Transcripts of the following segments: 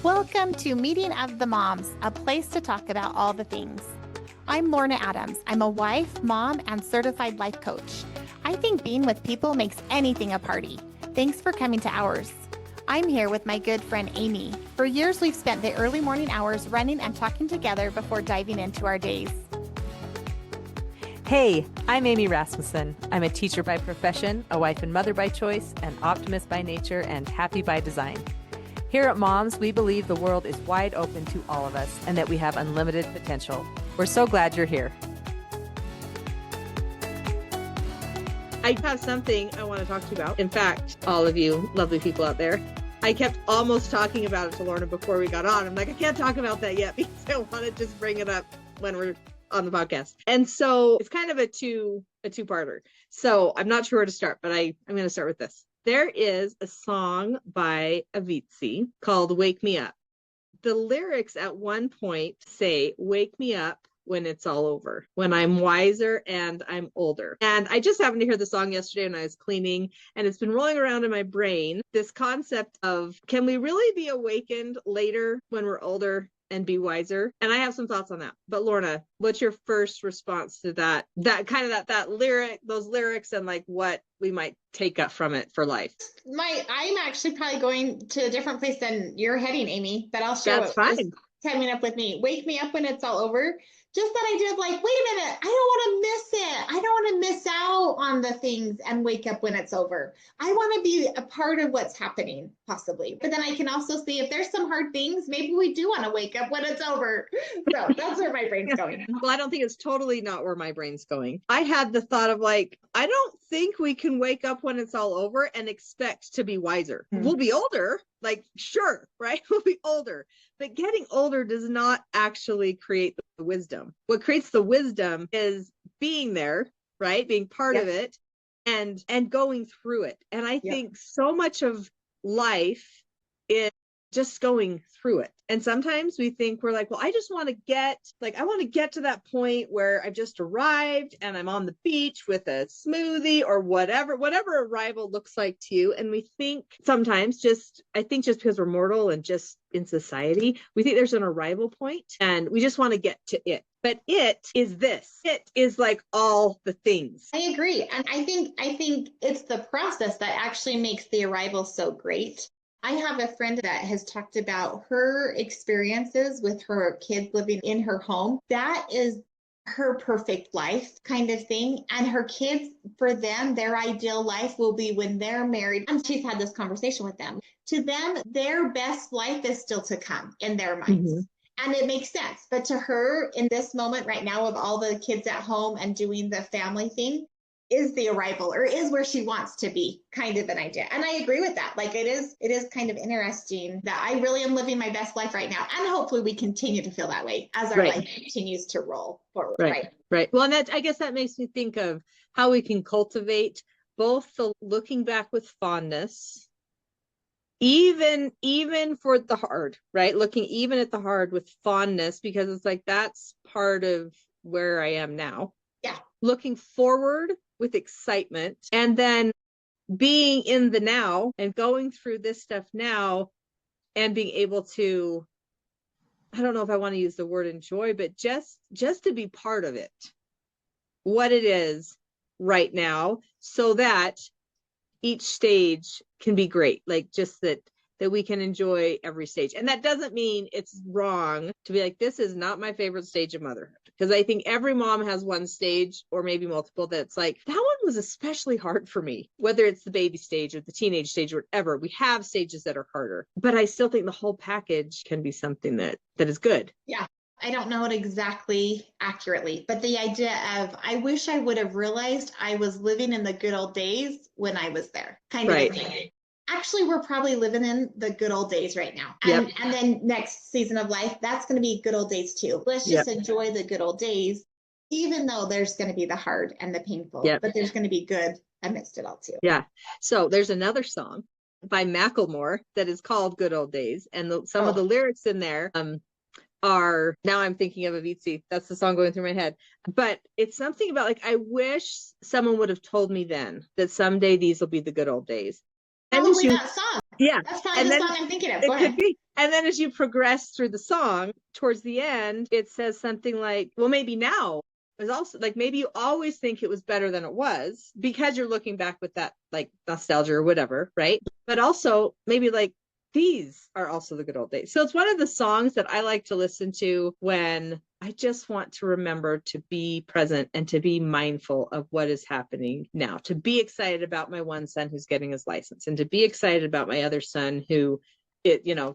Welcome to Meeting of the Moms, a place to talk about all the things. I'm Lorna Adams. I'm a wife, mom, and certified life coach. I think being with people makes anything a party. Thanks for coming to ours. I'm here with my good friend Amy. For years, we've spent the early morning hours running and talking together before diving into our days. Hey, I'm Amy Rasmussen. I'm a teacher by profession, a wife and mother by choice, an optimist by nature, and happy by design. Here at Moms, we believe the world is wide open to all of us and that we have unlimited potential. We're so glad you're here. I have something I want to talk to you about. In fact, all of you lovely people out there, I kept almost talking about it to Lorna before we got on. I'm like, I can't talk about that yet because I want to just bring it up when we're on the podcast. And so it's kind of a two-parter. So I'm not sure where to start, but I'm going to start with this. There is a song by Avicii called Wake Me Up. The lyrics at one point say, wake me up when it's all over, when I'm wiser and I'm older. And I just happened to hear the song yesterday when I was cleaning, and it's been rolling around in my brain, this concept of, can we really be awakened later when we're older and be wiser? And I have some thoughts on that. But Lorna, what's your first response to that lyric, those lyrics, and like what we might take up from it for life? I'm actually probably going to a different place than you're heading, Amy, but I'll share That's what fine. coming up with me. Wake me up when it's all over. Just that idea of like, wait a minute, I don't want to miss it. I don't want to miss out on the things and wake up when it's over. I want to be a part of what's happening, possibly. But then I can also see if there's some hard things, maybe we do want to wake up when it's over. So that's where my brain's going. Well, I don't think it's totally not where my brain's going. I had the thought of like, I don't think we can wake up when it's all over and expect to be wiser. We'll be older, like, sure, right? We'll be older. But getting older does not actually create the wisdom. What creates the wisdom is being there, right? Being part of it and going through it. And I think so much of life is just going through it. And sometimes we think we're like, well, I want to get to that point where I've just arrived and I'm on the beach with a smoothie or whatever arrival looks like to you. And we think sometimes just because we're mortal and just in society, we think there's an arrival point and we just want to get to it. But it is this. It is like all the things. I agree. And I think it's the process that actually makes the arrival so great. I have a friend that has talked about her experiences with her kids living in her home. That is her perfect life kind of thing. And her kids, for them, their ideal life will be when they're married. And she's had this conversation with them. To them, their best life is still to come in their minds. Mm-hmm. And it makes sense. But to her, in this moment right now, with all the kids at home and doing the family thing, is the arrival or is where she wants to be, kind of an idea. And I agree with that. Like it is kind of interesting that I really am living my best life right now. And hopefully we continue to feel that way as our life continues to roll forward. Right. Well, and I guess that makes me think of how we can cultivate both the looking back with fondness, even for the hard, right? Looking even at the hard with fondness, because it's like, that's part of where I am now. Yeah. Looking forward with excitement, and then being in the now and going through this stuff now and being able to, I don't know if I want to use the word enjoy, but just to be part of it, what it is right now, so that each stage can be great. Like just that we can enjoy every stage. And that doesn't mean it's wrong to be like, this is not my favorite stage of motherhood. Because I think every mom has one stage or maybe multiple that's like, that one was especially hard for me, whether it's the baby stage or the teenage stage or whatever. We have stages that are harder, but I still think the whole package can be something that is good. Yeah. I don't know it exactly accurately, but the idea of, I wish I would have realized I was living in the good old days when I was there, kind of thing. Actually, we're probably living in the good old days right now. And then next season of life, that's going to be good old days too. Let's just enjoy the good old days, even though there's going to be the hard and the painful, but there's going to be good amidst it all too. Yeah. So there's another song by Macklemore that is called Good Old Days. And some of the lyrics in there are, now I'm thinking of Avicii. That's the song going through my head. But it's something about like, I wish someone would have told me then that someday these will be the good old days. Probably that song. Yeah. That's probably And the then song I'm thinking of. it Go could ahead. be. And then as you progress through the song, towards the end, it says something like, well, maybe now is also like, maybe you always think it was better than it was because you're looking back with that like nostalgia or whatever, right? But also maybe like these are also the good old days. So it's one of the songs that I like to listen to when I just want to remember to be present and to be mindful of what is happening now, to be excited about my one son who's getting his license and to be excited about my other son who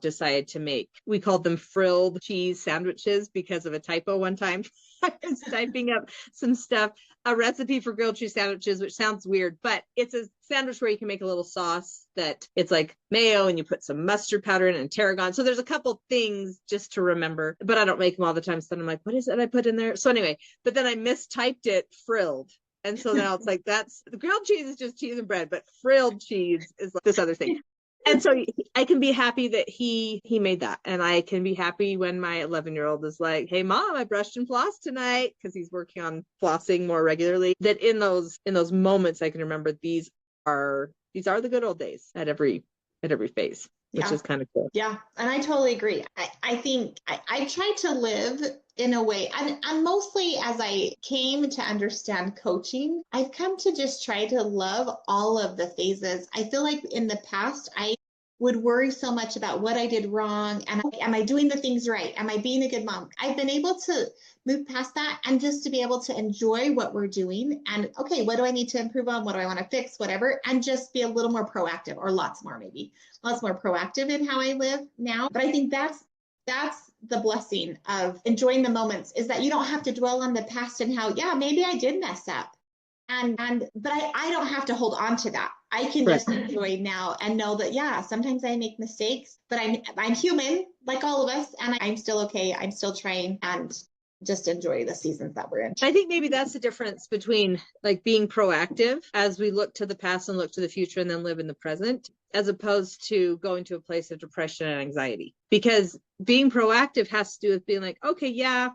decided to make, we called them frilled cheese sandwiches because of a typo one time. I was typing up some stuff, a recipe for grilled cheese sandwiches, which sounds weird, but it's a sandwich where you can make a little sauce that it's like mayo and you put some mustard powder in and tarragon. So there's a couple things just to remember, but I don't make them all the time. So I'm like, what is it I put in there? So anyway, but then I mistyped it frilled. And so now it's like, that's the grilled cheese is just cheese and bread, but frilled cheese is like this other thing. And so I can be happy that he made that. And I can be happy when my 11-year-old is like, hey, mom, I brushed and flossed tonight, because he's working on flossing more regularly. That in those moments, I can remember these are the good old days at every phase, which is kind of cool. Yeah. And I totally agree. I think I try to live in a way, and mostly as I came to understand coaching, I've come to just try to love all of the phases. I feel like in the past, I would worry so much about what I did wrong. And am I doing the things right? Am I being a good mom? I've been able to move past that and just to be able to enjoy what we're doing. And okay, what do I need to improve on? What do I want to fix? Whatever. And just be a little more proactive, or lots more proactive in how I live now. But I think that's the blessing of enjoying the moments, is that you don't have to dwell on the past and how, yeah, maybe I did mess up. But I don't have to hold on to that. I can just enjoy now and know that, yeah, sometimes I make mistakes, but I'm human like all of us, and I'm still okay. I'm still trying, and just enjoy the seasons that we're in. I think maybe that's the difference between like being proactive as we look to the past and look to the future and then live in the present, as opposed to going to a place of depression and anxiety. Because being proactive has to do with being like, okay, yeah,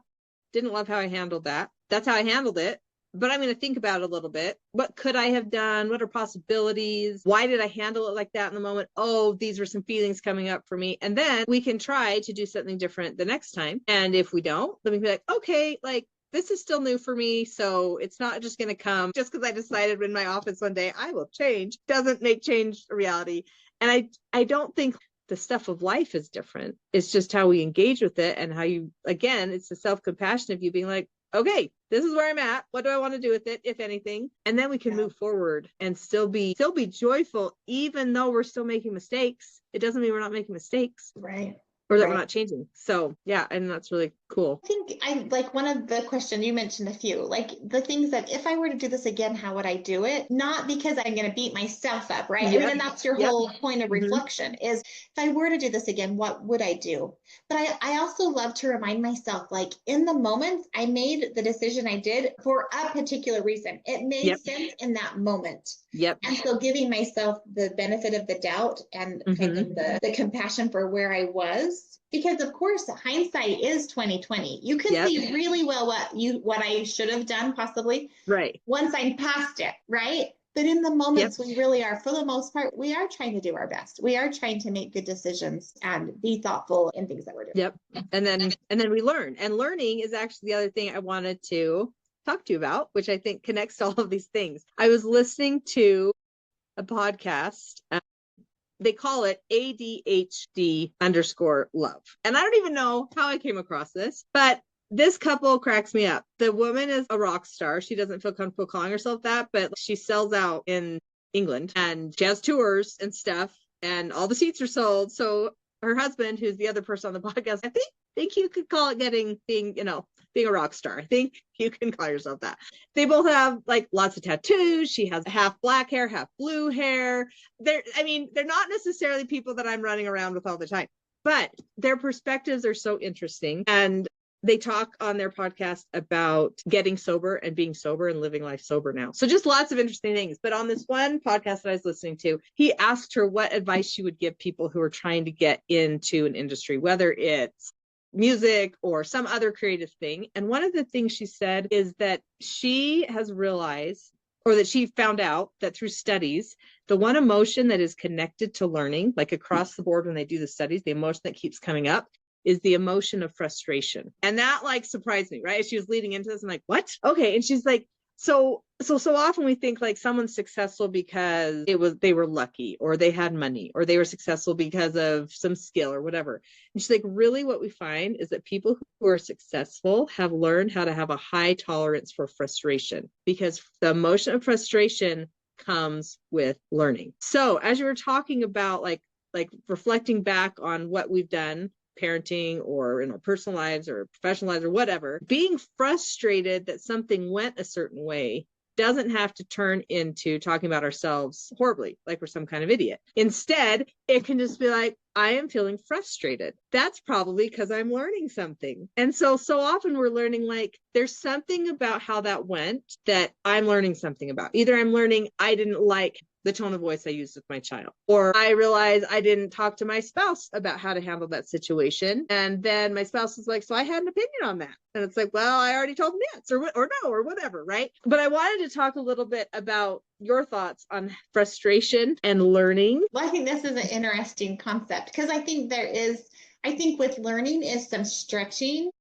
didn't love how I handled that. That's how I handled it. But I'm going to think about it a little bit. What could I have done? What are possibilities? Why did I handle it like that in the moment? Oh, these were some feelings coming up for me. And then we can try to do something different the next time. And if we don't, then we can be like, okay, like this is still new for me. So it's not just going to come just because I decided in my office one day I will change. Doesn't make change a reality. And I don't think the stuff of life is different. It's just how we engage with it and how you, again, it's the self-compassion of you being like, okay, this is where I'm at. What do I want to do with it, if anything? And then we can move forward and still be joyful, even though we're still making mistakes. It doesn't mean we're not making mistakes. Right. Or that we're not changing. So yeah, and that's really cool. I think I like one of the questions you mentioned a few, like the things that if I were to do this again, how would I do it? Not because I'm going to beat myself up, right? Yep. I mean, and that's your whole point of reflection is, if I were to do this again, what would I do? But I also love to remind myself, like in the moment, I made the decision I did for a particular reason. It made sense in that moment. Yep. And so giving myself the benefit of the doubt and kind of the compassion for where I was, because of course hindsight is 2020. You can see really well what I should have done possibly once I'm past it, right? But in the moments we really are, for the most part, we are trying to do our best. We are trying to make good decisions and be thoughtful in things that we're doing. And then we learn. And learning is actually the other thing I wanted to talk to you about, which I think connects to all of these things. I was listening to a podcast. They call it ADHD_love. And I don't even know how I came across this, but this couple cracks me up. The woman is a rock star. She doesn't feel comfortable calling herself that, but she sells out in England and she has tours and stuff, and all the seats are sold. So her husband, who's the other person on the podcast, I think you could call it being a rock star. I think you can call yourself that. They both have like lots of tattoos. She has half black hair, half blue hair. They're not necessarily people that I'm running around with all the time, but their perspectives are so interesting. And they talk on their podcast about getting sober and being sober and living life sober now. So just lots of interesting things. But on this one podcast that I was listening to, he asked her what advice she would give people who are trying to get into an industry, whether it's music or some other creative thing. And one of the things she said is that she has realized or that she found out that through studies, the one emotion that is connected to learning, like across the board when they do the studies, the emotion that keeps coming up is the emotion of frustration. And that like surprised me, right? As she was leading into this, I'm like, what? Okay. And she's like, so often we think like someone's successful because they were lucky, or they had money, or they were successful because of some skill or whatever. And she's like, really what we find is that people who are successful have learned how to have a high tolerance for frustration, because the emotion of frustration comes with learning. So as you were talking about like reflecting back on what we've done, parenting or in our personal lives or professional lives or whatever, being frustrated that something went a certain way doesn't have to turn into talking about ourselves horribly, like we're some kind of idiot. Instead, it can just be like, I am feeling frustrated. That's probably because I'm learning something. And so often we're learning like there's something about how that went that I'm learning something about. Either I'm learning I didn't like the tone of voice I used with my child, or I realized I didn't talk to my spouse about how to handle that situation. And then my spouse is like, so I had an opinion on that. And it's like, well, I already told him yes, or no, or whatever, right? But I wanted to talk a little bit about your thoughts on frustration and learning. Well, I think this is an interesting concept, because I think with learning is some stretching,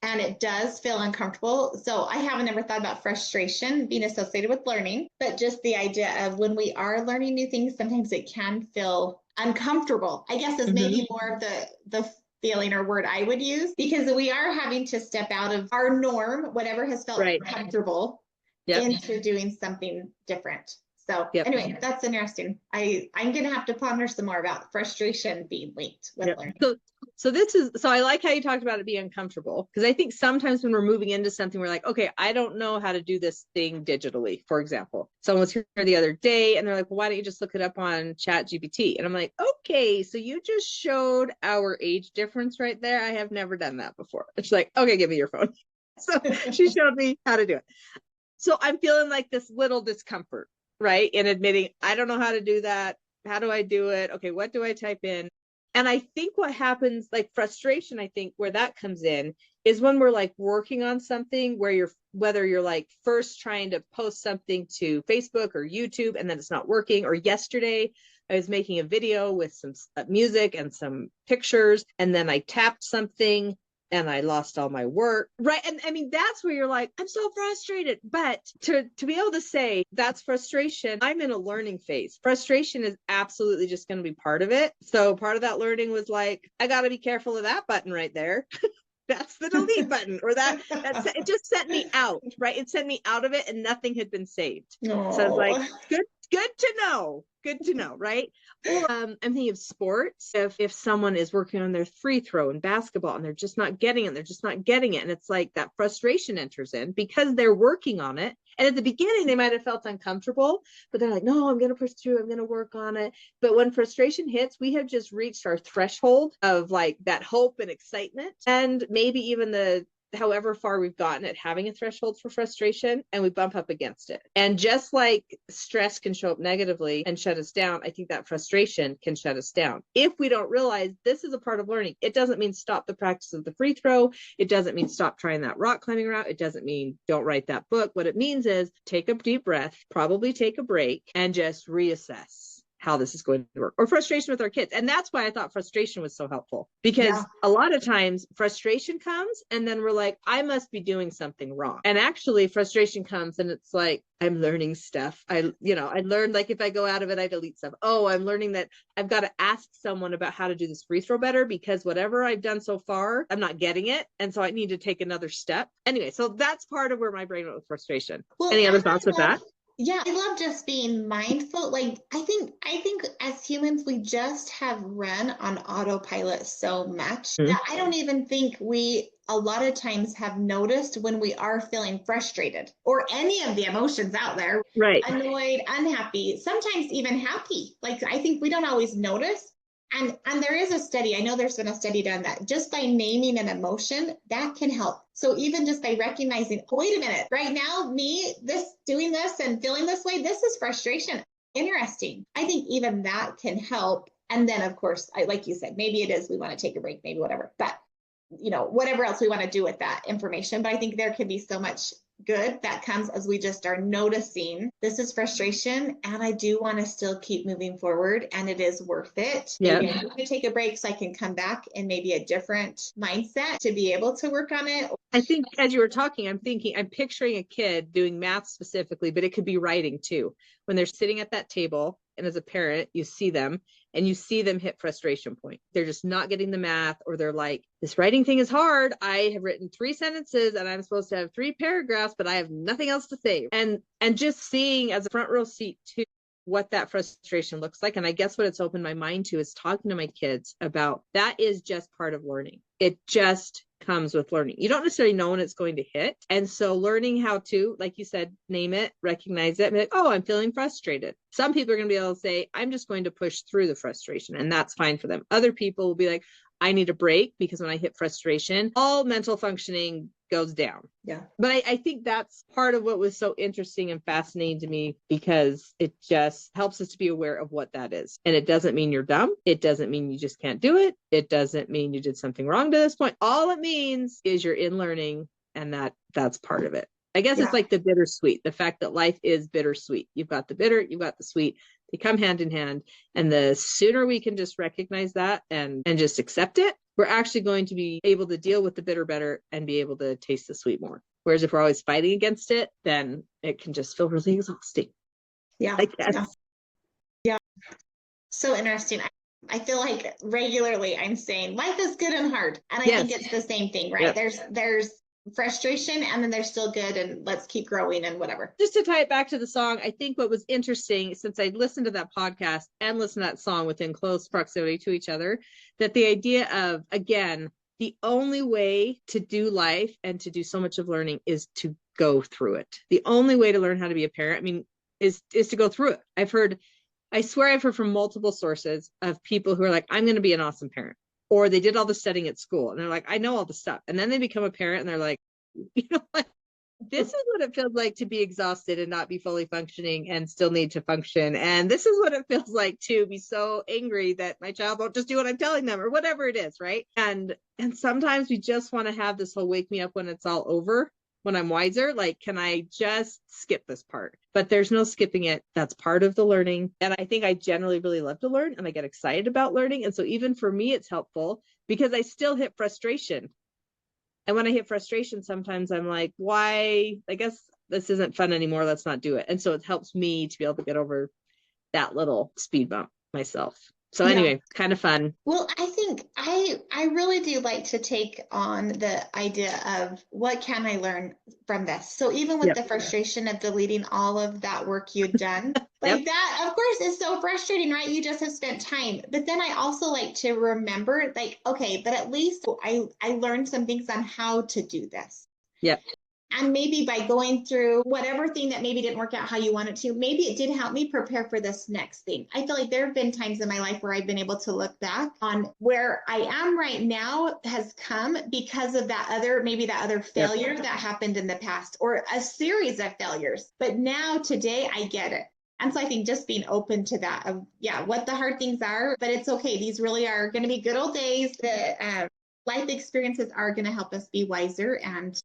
and it does feel uncomfortable. So I haven't ever thought about frustration being associated with learning, but just the idea of when we are learning new things, sometimes it can feel uncomfortable, I guess, is maybe more of the feeling or word I would use, because we are having to step out of our norm, whatever has felt comfortable, into doing something different. So anyway, that's interesting. I'm going to have to ponder some more about frustration being linked with learning. So I like how you talked about it being uncomfortable, because I think sometimes when we're moving into something, we're like, okay, I don't know how to do this thing digitally. For example, someone was here the other day and they're like, well, why don't you just look it up on ChatGPT? And I'm like, okay, so you just showed our age difference right there. I have never done that before. And she's like, okay, give me your phone. So she showed me how to do it. So I'm feeling like this little discomfort, right? In admitting, I don't know how to do that. How do I do it? Okay, what do I type in? And I think what happens, like frustration, I think where that comes in is when we're like working on something where whether you're like first trying to post something to Facebook or YouTube and then it's not working. Or yesterday I was making a video with some music and some pictures, and then I tapped something and I lost all my work, right? And I mean, that's where you're like, I'm so frustrated. But to be able to say that's frustration, I'm in a learning phase. Frustration is absolutely just going to be part of it. So part of that learning was like, I got to be careful of that button right there. That's the delete button, or it just sent me out, right? It sent me out of it and nothing had been saved. No. So I was like, good to know, right? Or I'm thinking of sports. If someone is working on their free throw in basketball and they're just not getting it, and it's like that frustration enters in because they're working on it. And at the beginning, they might have felt uncomfortable, but they're like, no, I'm going to push through. I'm going to work on it. But when frustration hits, we have just reached our threshold of like that hope and excitement, and maybe even however far we've gotten at having a threshold for frustration, and we bump up against it. And just like stress can show up negatively and shut us down, I think that frustration can shut us down. If we don't realize this is a part of learning, it doesn't mean stop the practice of the free throw. It doesn't mean stop trying that rock climbing route. It doesn't mean don't write that book. What it means is take a deep breath, probably take a break, and just reassess how this is going to work. Or frustration with our kids. And that's why I thought frustration was so helpful, because a lot of times frustration comes and then we're like, I must be doing something wrong. And actually frustration comes and it's like, I'm learning stuff. I learned, like if I go out of it, I delete stuff. Oh, I'm learning that I've got to ask someone about how to do this free throw better, because whatever I've done so far, I'm not getting it. And so I need to take another step. Anyway, so that's part of where my brain went with frustration. Well, any other thoughts with that? Yeah, I love just being mindful. Like I think as humans, we just have run on autopilot so much that I don't even think we a lot of times have noticed when we are feeling frustrated or any of the emotions out there. Right. Annoyed, unhappy, sometimes even happy. Like I think we don't always notice. And there is a study, I know there's been a study done that just by naming an emotion, that can help. So even just by recognizing, oh, wait a minute, right now, doing this and feeling this way, this is frustration. Interesting. I think even that can help. And then of course, like you said, maybe it is, we want to take a break, maybe whatever, but whatever else we want to do with that information. But I think there can be so much good that comes as we just are noticing this is frustration and I do want to still keep moving forward and it is worth it. Yeah. Maybe I'm going to take a break so I can come back in maybe a different mindset to be able to work on it. I think as you were talking, I'm picturing a kid doing math specifically, but it could be writing too. When they're sitting at that table, and as a parent, you see them hit frustration point. They're just not getting the math, or they're like, this writing thing is hard. I have written 3 sentences and I'm supposed to have 3 paragraphs, but I have nothing else to say. And just seeing as a front row seat too, what that frustration looks like. And I guess what it's opened my mind to is talking to my kids about that is just part of learning. It just comes with learning. You don't necessarily know when it's going to hit. And so learning how to, like you said, name it, recognize it, and be like, oh, I'm feeling frustrated. Some people are going to be able to say, I'm just going to push through the frustration, and that's fine for them. Other people will be like, I need a break because when I hit frustration, all mental functioning goes down. Yeah. But I think that's part of what was so interesting and fascinating to me, because it just helps us to be aware of what that is. And it doesn't mean you're dumb. It doesn't mean you just can't do it. It doesn't mean you did something wrong to this point. All it means is you're in learning, and that's part of it. I guess it's like the bittersweet, the fact that life is bittersweet. You've got the bitter, you've got the sweet. They come hand in hand. And the sooner we can just recognize that and just accept it, we're actually going to be able to deal with the bitter better and be able to taste the sweet more. Whereas if we're always fighting against it, then it can just feel really exhausting. Yeah. I guess. Yeah. So interesting. I feel like regularly I'm saying life is good and hard. And I think it's the same thing, right? Yep. There's frustration, and then there's still good, and let's keep growing and whatever. Just to tie it back to the song, I think what was interesting, since I listened to that podcast and listened to that song within close proximity to each other, that the idea of, again, the only way to do life and to do so much of learning is to go through it. The only way to learn how to be a parent, is to go through it. I swear I've heard from multiple sources of people who are like, I'm going to be an awesome parent. Or they did all the studying at school and they're like, I know all the stuff. And then they become a parent and they're like, you know what? This is what it feels like to be exhausted and not be fully functioning and still need to function. And this is what it feels like to be so angry that my child won't just do what I'm telling them, or whatever it is, right? And sometimes we just want to have this whole wake me up when it's all over, when I'm wiser. Like, can I just skip this part? But there's no skipping it. That's part of the learning. And I think I generally really love to learn, and I get excited about learning. And so even for me, it's helpful because I still hit frustration. And when I hit frustration, sometimes I'm like, why? I guess this isn't fun anymore. Let's not do it. And so it helps me to be able to get over that little speed bump myself. So anyway, kind of fun. Well, I think I really do like to take on the idea of what can I learn from this? So even with the frustration of deleting all of that work you'd done, like that, of course, is so frustrating, right? You just have spent time. But then I also like to remember, like, okay, but at least I learned some things on how to do this. Yep. And maybe by going through whatever thing that maybe didn't work out how you wanted to, maybe it did help me prepare for this next thing. I feel like there have been times in my life where I've been able to look back on where I am right now has come because of that other failure that happened in the past, or a series of failures. But now today I get it. And so I think just being open to that of, what the hard things are, but it's okay. These really are going to be good old days. The life experiences are going to help us be wiser and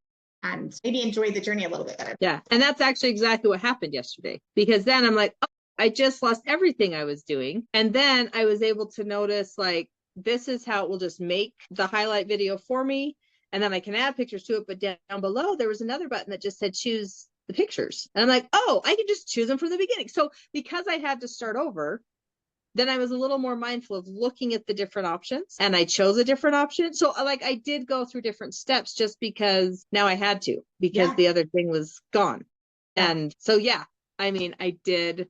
maybe enjoy the journey a little bit better. Yeah. And that's actually exactly what happened yesterday, because then I'm like, oh, I just lost everything I was doing. And then I was able to notice, like, this is how it will just make the highlight video for me. And then I can add pictures to it. But down below, there was another button that just said choose the pictures. And I'm like, oh, I can just choose them from the beginning. So because I had to start over, then I was a little more mindful of looking at the different options, and I chose a different option. So like I did go through different steps just because now I had to, because the other thing was gone. And so, I did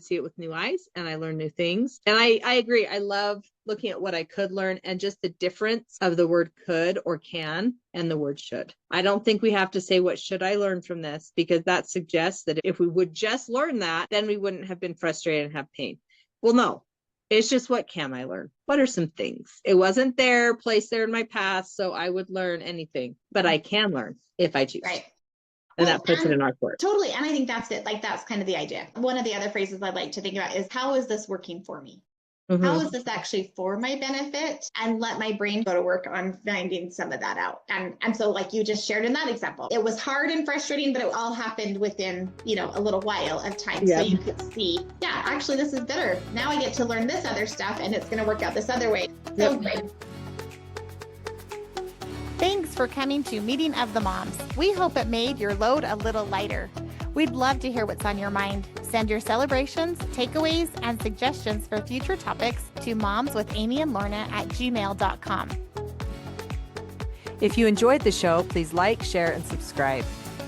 see it with new eyes, and I learned new things. And I agree. I love looking at what I could learn and just the difference of the word could or can and the word should. I don't think we have to say, what should I learn from this? Because that suggests that if we would just learn that, then we wouldn't have been frustrated and have pain. Well, no, it's just, what can I learn? What are some things? It wasn't placed there in my past, so I would learn anything, but I can learn if I choose. Right. And that puts it in our court. Totally. And I think that's it. Like, that's kind of the idea. One of the other phrases I like to think about is, how is this working for me? How is this actually for my benefit? And let my brain go to work on finding some of that out. And so like you just shared in that example, it was hard and frustrating, but it all happened within, a little while of time. Yeah. So you could see, yeah, actually this is better. Now I get to learn this other stuff and it's going to work out this other way. So great. Thanks for coming to Meeting of the Moms. We hope it made your load a little lighter. We'd love to hear what's on your mind. Send your celebrations, takeaways, and suggestions for future topics to momswithamyandlorna@gmail.com. If you enjoyed the show, please like, share, and subscribe.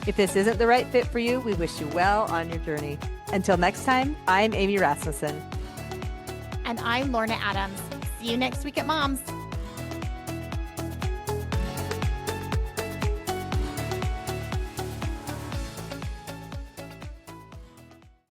If this isn't the right fit for you, we wish you well on your journey. Until next time, I'm Amy Rasmussen. And I'm Lorna Adams. See you next week at Moms.